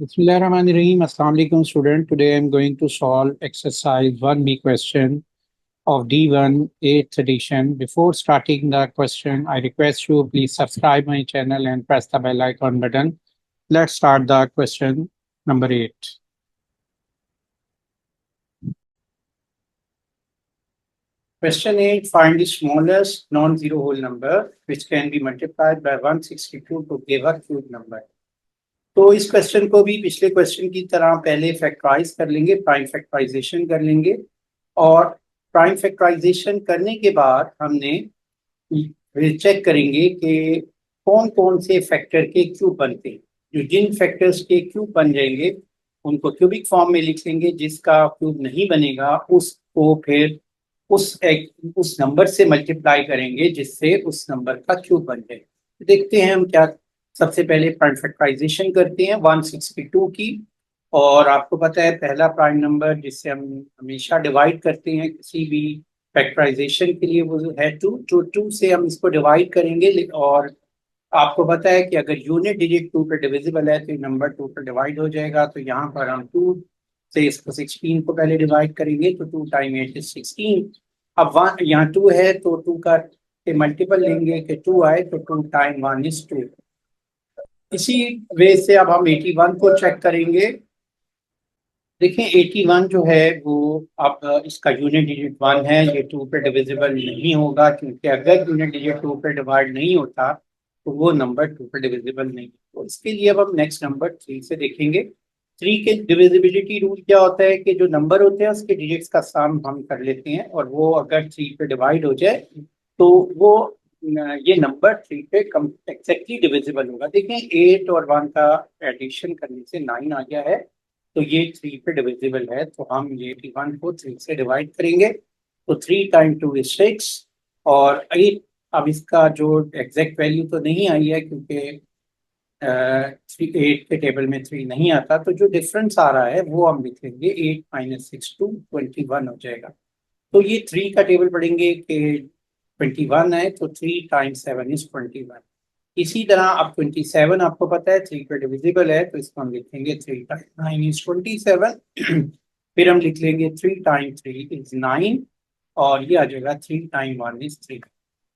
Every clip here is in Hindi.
Bismillahirrahmanirrahim. Assalamu alaikum student. Today I am going to solve exercise 1B question of D1 8th edition. Before starting the question, I request you please subscribe my channel and press the bell icon button. Let's start the question number 8. Question 8. Find the smallest non-zero whole number which can be multiplied by 162 to give a cube number. तो इस क्वेश्चन को भी पिछले क्वेश्चन की तरह पहले फैक्टराइज कर लेंगे, प्राइम फैक्टराइजेशन कर लेंगे और प्राइम फैक्टराइजेशन करने के बाद हमने चेक करेंगे कि कौन कौन से फैक्टर के क्यूब बनते हैं। जो जिन फैक्टर्स के क्यूब बन जाएंगे उनको क्यूबिक फॉर्म में लिख लेंगे, जिसका क्यूब नहीं बनेगा उसको फिर उस नंबर से मल्टीप्लाई करेंगे जिससे उस नंबर का क्यूब बन जाए। देखते हैं हम क्या। सबसे पहले प्राइम फैक्टराइजेशन करते हैं 162 की, और आपको पता है पहला प्राइम नंबर जिससे हम हमेशा डिवाइड करते हैं किसी भी फैक्टराइजेशन के लिए वो है 2। तो 2 से हम इसको डिवाइड करेंगे, और आपको पता है कि अगर यूनिट डिजिट 2 पे डिविजिबल है तो ये नंबर 2 पर डिवाइड हो जाएगा। तो यहाँ पर हम 2 से इसको 16 को पहले डिवाइड करेंगे, तो 2 टाइम 8 इज 16। अब यहाँ 2 है तो 2 का मल्टीपल लेंगे कि 2 आए, तो 2 टाइम 1 इज 2। इसी वे से अब हम 81 को चेक करेंगे। देखें 81 जो है वो अब इसका यूनिट डिजिट 1 है, ये 2 पे डिविजिबल नहीं होगा, क्योंकि अगर यूनिट डिजिट 2 पे डिवाइड नहीं होता तो वो नंबर 2 पे डिविजिबल नहीं। तो इसके लिए अब हम नेक्स्ट नंबर 3 से देखेंगे। 3 के डिविजिबिलिटी रूल क्या होता है कि जो नंबर होते हैं उसके डिजिट्स का सम हम कर लेते हैं, और वो अगर 3 पे डिवाइड हो जाए तो वो ये नंबर 3 पे एक्जैक्टली डिविजिबल होगा। देखें 8 और 1 का एडिशन करने से 9 आ गया है, तो ये 3 पे डिविजिबल है। तो हम ये 81 को 3 से डिवाइड करेंगे, तो 3 टाइम 2 इज 6 और 8। अब इसका जो एग्जैक्ट वैल्यू तो नहीं आई है क्योंकि 8 के टेबल में 3 नहीं आता, तो जो डिफरेंस आ रहा है वो हम लिख लेंगे 8 माइनस 6 टू 21 हो जाएगा। तो ये 3 का टेबल पढ़ेंगे कि 21 है, तो 3 टाइम्स 7 इज 21। इसी तरह अब 27 आपको पता है 3 पे डिविजिबल है, तो इसको हम लिखेंगे 3 टाइम 9 इज 27। फिर हम लिख लेंगे 3 टाइम 3 इज 9, और ये आ जाएगा 3 टाइम 1 इज 3।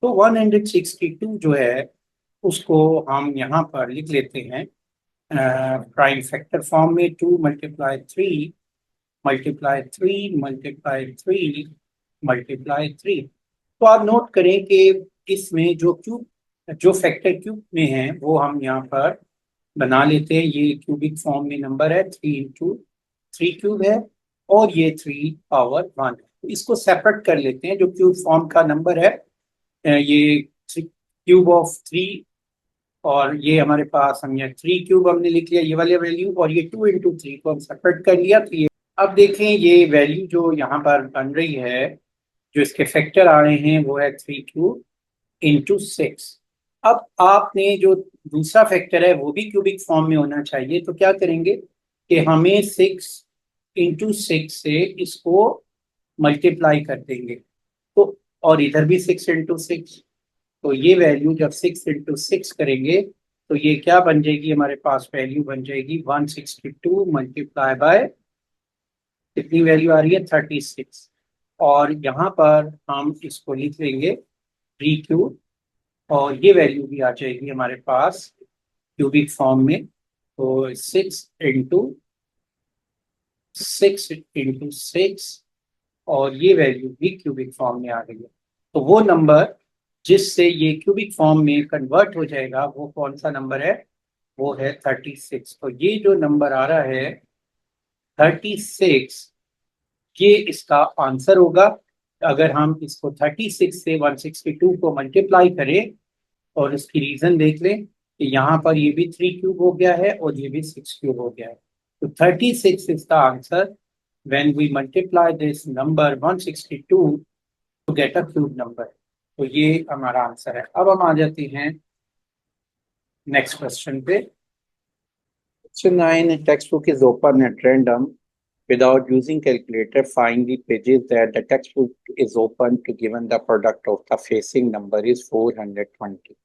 तो 162 जो है उसको हम यहाँ पर लिख लेते हैं प्राइम फैक्टर फॉर्म में। 2 मल्टीप्लाई 3 मल्टीप्लाई 3 मल्टीप्लाई 3 मल्टीप्लाई 3। तो आप नोट करें कि इसमें जो फैक्टर क्यूब में है वो हम यहाँ पर बना लेते हैं। ये क्यूबिक फॉर्म में नंबर है 3 इंटू 3 क्यूब है, और ये 3 पावर 1 है। तो इसको सेपरेट कर लेते हैं। जो क्यूब फॉर्म का नंबर है ये 3 क्यूब ऑफ 3, और ये हमारे पास हम यहाँ 3 क्यूब हमने लिख लिया ये वाले वैल्यू, और ये 2 इंटू 3 को हम सेपरेट कर लिया। तो ये अब देखें ये वैल्यू जो यहाँ पर बन रही है, जो इसके फैक्टर आ रहे हैं वो है 3 क्यूब इंटू 6। अब आपने जो दूसरा फैक्टर है वो भी क्यूबिक फॉर्म में होना चाहिए, तो क्या करेंगे कि हमें 6 इंटू 6 से इसको मल्टीप्लाई कर देंगे। तो और इधर भी 6 इंटू 6, तो ये वैल्यू जब 6 इंटू 6 करेंगे तो ये क्या बन जाएगी, हमारे पास वैल्यू बन जाएगी 162 मल्टीप्लाई बाय कितनी वैल्यू आ रही है 36, और यहाँ पर हम इसको लिख लेंगे 3 क्यूब, और ये वैल्यू भी आ जाएगी हमारे पास क्यूबिक फॉर्म में। तो 6 इंटू 6 और ये वैल्यू भी क्यूबिक फॉर्म में आ गई है। तो वो नंबर जिससे ये क्यूबिक फॉर्म में कन्वर्ट हो जाएगा वो कौन सा नंबर है, वो है 36। तो ये जो नंबर आ रहा है 36, ये इसका आंसर होगा। अगर हम इसको 36 से 162 को मल्टीप्लाई करें और इसकी रीजन देख लें कि यहाँ पर ये भी 3 क्यूब हो गया है और ये भी 6 क्यूब हो गया है। तो 36 is the answer when we multiply this number 162 to get a cube number. तो ये हमारा आंसर है। अब हम आ जाते हैं नेक्स्ट क्वेश्चन पे। Question 9, textbook is open at random without using calculator. Find the pages that the textbook is open to given the product of the facing number is 420।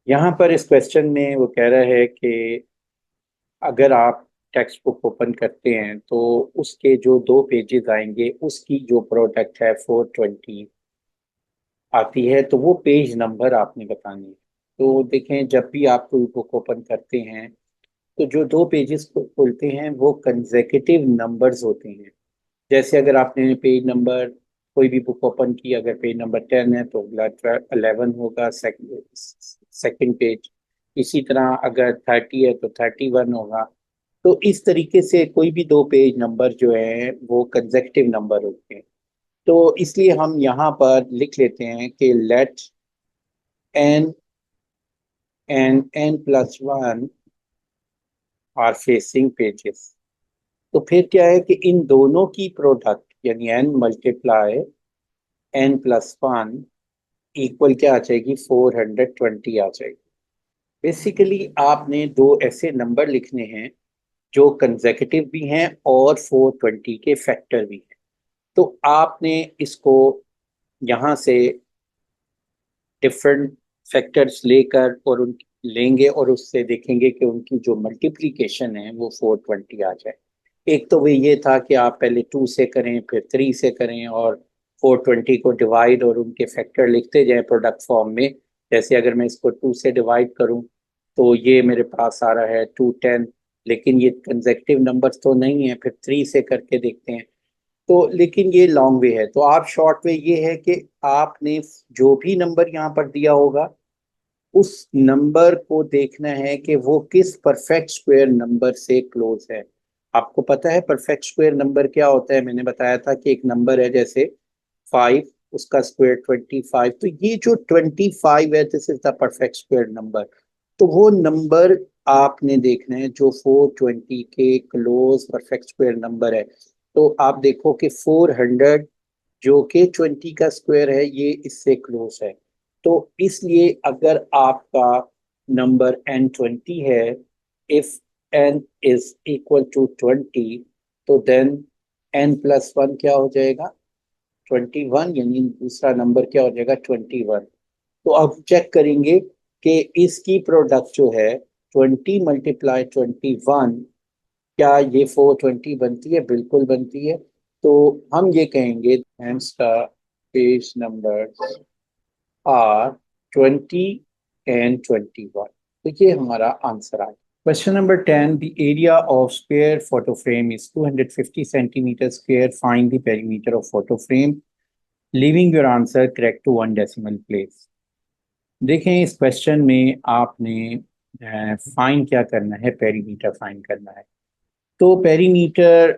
यहाँ पर इस क्वेश्चन में वो कह रहा है कि अगर आप टेक्स्ट बुक ओपन करते हैं तो उसके जो 2 पेजेस आएंगे उसकी जो प्रोडक्ट है 420 आती है, तो वो पेज नंबर आपने बतानी है। तो देखें, जब भी आप कोई बुक ओपन करते हैं तो जो 2 पेजेस खुलते हैं वो कंसेक्यूटिव नंबर्स होते हैं। जैसे अगर आपने पेज नंबर कोई भी बुक ओपन की, अगर पेज नंबर 10 है तो अगला 11 होगा, सेकंड पेज। इसी तरह अगर 30 है तो 31 होगा। तो इस तरीके से कोई भी 2 पेज नंबर जो है वो कंसेक्यूटिव नंबर होते हैं। तो इसलिए हम यहाँ पर लिख लेते हैं कि let n and n+1 are facing pages. तो फिर क्या है कि इन दोनों की प्रोडक्ट यानी n+1 इक्वल क्या आ जाएगी, 420 आ जाएगी। बेसिकली आपने 2 ऐसे नंबर लिखने हैं जो कंसेक्यूटिव भी हैं और 420 के फैक्टर भी हैं। तो आपने इसको यहाँ से डिफरेंट फैक्टर्स लेकर और उन लेंगे और उससे देखेंगे कि उनकी जो मल्टीप्लिकेशन है वो 420 आ जाए। एक तो वही ये था कि आप पहले 2 से करें, फिर 3 से करें और 420 को डिवाइड और उनके फैक्टर लिखते जाएं प्रोडक्ट फॉर्म में। जैसे अगर मैं इसको 2 से डिवाइड करूं तो ये मेरे पास आ रहा है 210, लेकिन ये कंसेक्यूटिव नंबर्स तो नहीं है। फिर 3 से करके देखते हैं तो, लेकिन ये लॉन्ग वे है। तो आप शॉर्ट वे ये है कि आपने जो भी नंबर यहाँ पर दिया होगा उस नंबर को देखना है कि वो किस परफेक्ट स्क्वायर नंबर से क्लोज है। आपको पता है परफेक्ट स्क्वायर नंबर क्या होता है? मैंने बताया था कि एक नंबर है जैसे 5, उसका स्क्वायर 25। तो ये जो 25 है, this is the perfect square number. तो वो नंबर आपने देखना है जो 420 के क्लोज परफेक्ट स्क्वायर नंबर है। तो आप देखो कि 400 जो कि 20 का स्क्वायर है ये इससे क्लोज है। तो इसलिए अगर आपका नंबर n20 है, if n is equal to 20, तो देन n+1 क्या हो जाएगा, 21। यानी दूसरा नंबर क्या हो जाएगा, 21। तो अब चेक करेंगे कि इसकी प्रोडक्ट जो है 20 × 21, क्या ये 420 बनती है? बिल्कुल बनती है। तो हम ये कहेंगे hence the page numbers are 20 and 21। तो ये हमारा आंसर आया। Question number 10, the area of square photo frame is 250 centimeters square. Find the perimeter of photo frame, leaving your answer correct to 1 decimal place. देखें, इस क्वेश्चन में आपने फाइंड क्या करना है, पेरीमीटर फाइंड करना है। तो पेरीमीटर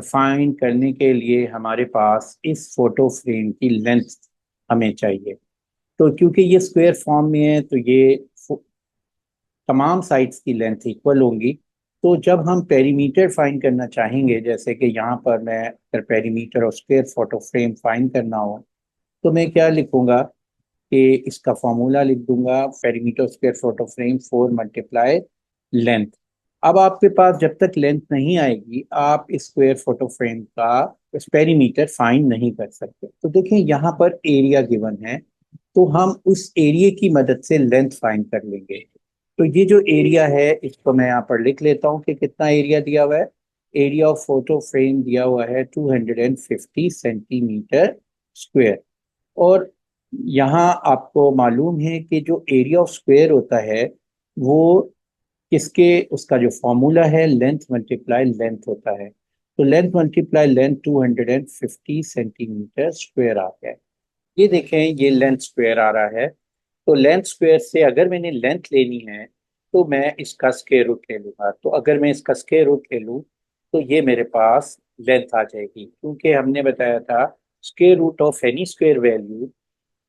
फाइंड करने के लिए हमारे पास इस फोटो फ्रेम की लेंथ हमें चाहिए। तो क्योंकि ये स्क्वायर फॉर्म में है तो ये तमाम साइड्स की लेंथ इक्वल होंगी। तो जब हम पेरीमीटर फाइंड करना चाहेंगे, जैसे कि यहाँ पर मैं अगर पेरीमीटर और स्क्वायर फोटो फ्रेम फाइंड करना हो तो मैं क्या लिखूंगा कि इसका फॉर्मूला लिख दूंगा, perimeter square photo frame 4 × length. अब आपके पास जब तक लेंथ नहीं आएगी आप स्क्वायर फोटो फ्रेम का पेरीमीटर फाइंड नहीं कर सकते। तो देखें यहाँ पर एरिया गिवन है, तो हम उस एरिया की मदद से लेंथ फाइंड कर लेंगे। तो ये जो एरिया है इसको मैं यहाँ पर लिख लेता हूँ कि कितना एरिया दिया हुआ है। एरिया ऑफ फोटो फ्रेम दिया हुआ है 250 सेंटीमीटर स्क्वायर। और यहाँ आपको मालूम है कि जो एरिया ऑफ स्क्वायर होता है वो किसके, उसका जो फॉर्मूला है लेंथ मल्टीप्लाई लेंथ होता है। तो length multiply length 250 centimetre square आ गया है। ये देखें, ये लेंथ स्क्वायर आ रहा है। तो लेंथ स्क्वायर से अगर मैंने लेंथ लेनी है तो मैं इसका स्क्वायर रूट ले लूंगा। तो अगर मैं इसका स्क्वायर रूट ले लूँ तो ये मेरे पास लेंथ आ जाएगी, क्योंकि हमने बताया था square root of any square value,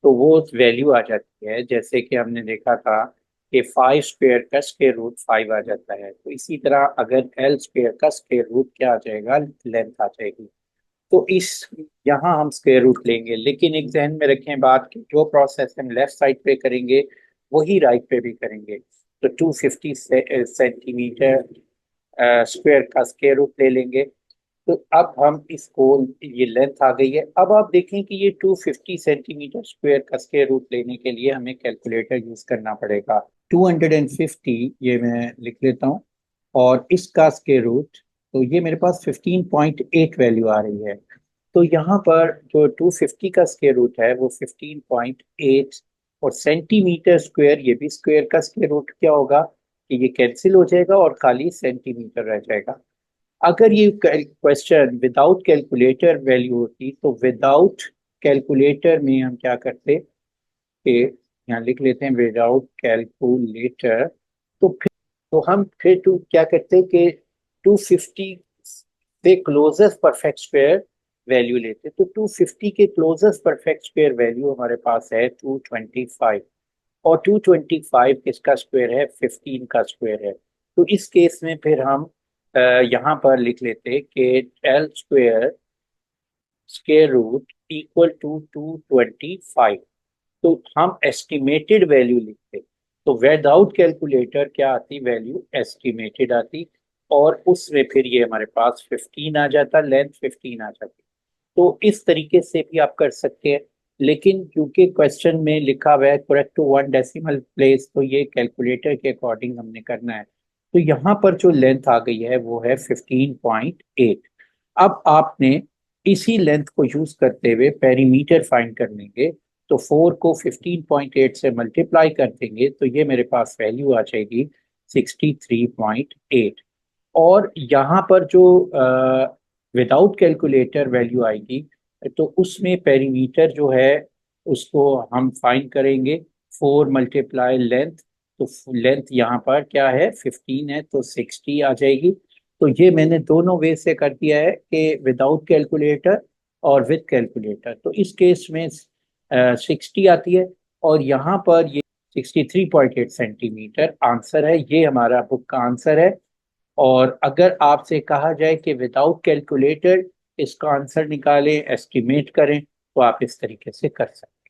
तो वो वैल्यू आ जाती है। जैसे कि हमने देखा था कि 5 स्क्वायर का स्क्वायर रूट 5 आ जाता है। तो इसी तरह अगर एल स्क्वायर का स्क्वायर रूट क्या आ जाएगा, लेंथ आ जाएगी। तो इस यहाँ हम स्क्वायर रूट लेंगे, लेकिन एक जहन में रखें बात कि जो प्रोसेस हम लेफ्ट साइड पे करेंगे वही राइट पे भी करेंगे। तो 250 सेंटीमीटर स्क्वायर का स्क्वायर रूट ले लेंगे। तो अब हम इसको, ये लेंथ आ गई है। अब आप देखें कि ये 250 सेंटीमीटर स्क्वायर का स्क्वायर रूट लेने के लिए हमें कैलकुलेटर यूज करना पड़ेगा। 250 ये मैं लिख लेता हूँ, 250 × 250 = 250 × 250 = 250 ये मैं लिख लेता हूँ। और इसका स्क्वायर रूट, तो ये मेरे पास 15.8 वैल्यू आ रही है। तो यहाँ पर जो 250 का स्क्वायर रूट है वो 15.8, और सेंटीमीटर स्क्वायर, ये भी स्क्वायर का स्क्वायर रूट क्या होगा कि ये कैंसिल हो जाएगा और खाली सेंटीमीटर रह जाएगा। अगर ये क्वेश्चन विदाउट कैलकुलेटर वैल्यू होती तो विदाउट कैलकुलेटर में हम क्या करते कि यहाँ लिख लेते हैं विदाउट कैलकुलेटर। तो फिर तो हम फिर टू क्या करते कि 250 से क्लोजेस्ट परफेक्ट स्क्वायर वैल्यू लेते। तो 250 के क्लोजेस्ट परफेक्ट स्क्वायर वैल्यू हमारे पास है 225, और 225 किसका स्क्वायर है, 15 का स्क्वायर है। तो इस केस में फिर हम यहाँ पर लिख लेते कि L square square root equal to 225। तो हम एस्टिमेटेड वैल्यू लिखते, तो विदाउट कैलकुलेटर क्या आती वैल्यू, एस्टिमेटेड आती, और उसमें फिर ये हमारे पास 15 आ जाता, लेंथ 15 आ जाती। तो इस तरीके से भी आप कर सकते हैं, लेकिन क्योंकि क्वेश्चन में लिखा हुआ है करेक्ट टू 1 डेसिमल प्लेस, तो ये कैलकुलेटर के अकॉर्डिंग हमने करना है। तो यहाँ पर जो लेंथ आ गई है वो है 15.8। अब आपने इसी लेंथ को यूज करते हुए पेरीमीटर फाइंड कर लेंगे। तो 4 को 15.8 से मल्टीप्लाई कर देंगे तो ये मेरे पास वैल्यू आ जाएगी 63.8। और यहाँ पर जो विदाउट कैलकुलेटर वैल्यू आएगी, तो उसमें पेरीमीटर जो है उसको हम फाइंड करेंगे। 4 मल्टीप्लाई लेंथ, तो लेंथ यहाँ पर क्या है 15 है, तो 60 आ जाएगी। तो ये मैंने दोनों वे से कर दिया है कि विदाउट कैलकुलेटर और विद कैलकुलेटर। तो इस केस में 60 आती है, और यहाँ पर ये 63.8 सेंटीमीटर आंसर है, ये हमारा बुक का आंसर है। और अगर आपसे कहा जाए कि विदाउट कैलकुलेटर इसका आंसर निकालें, एस्टिमेट करें, तो आप इस तरीके से कर सकते हैं।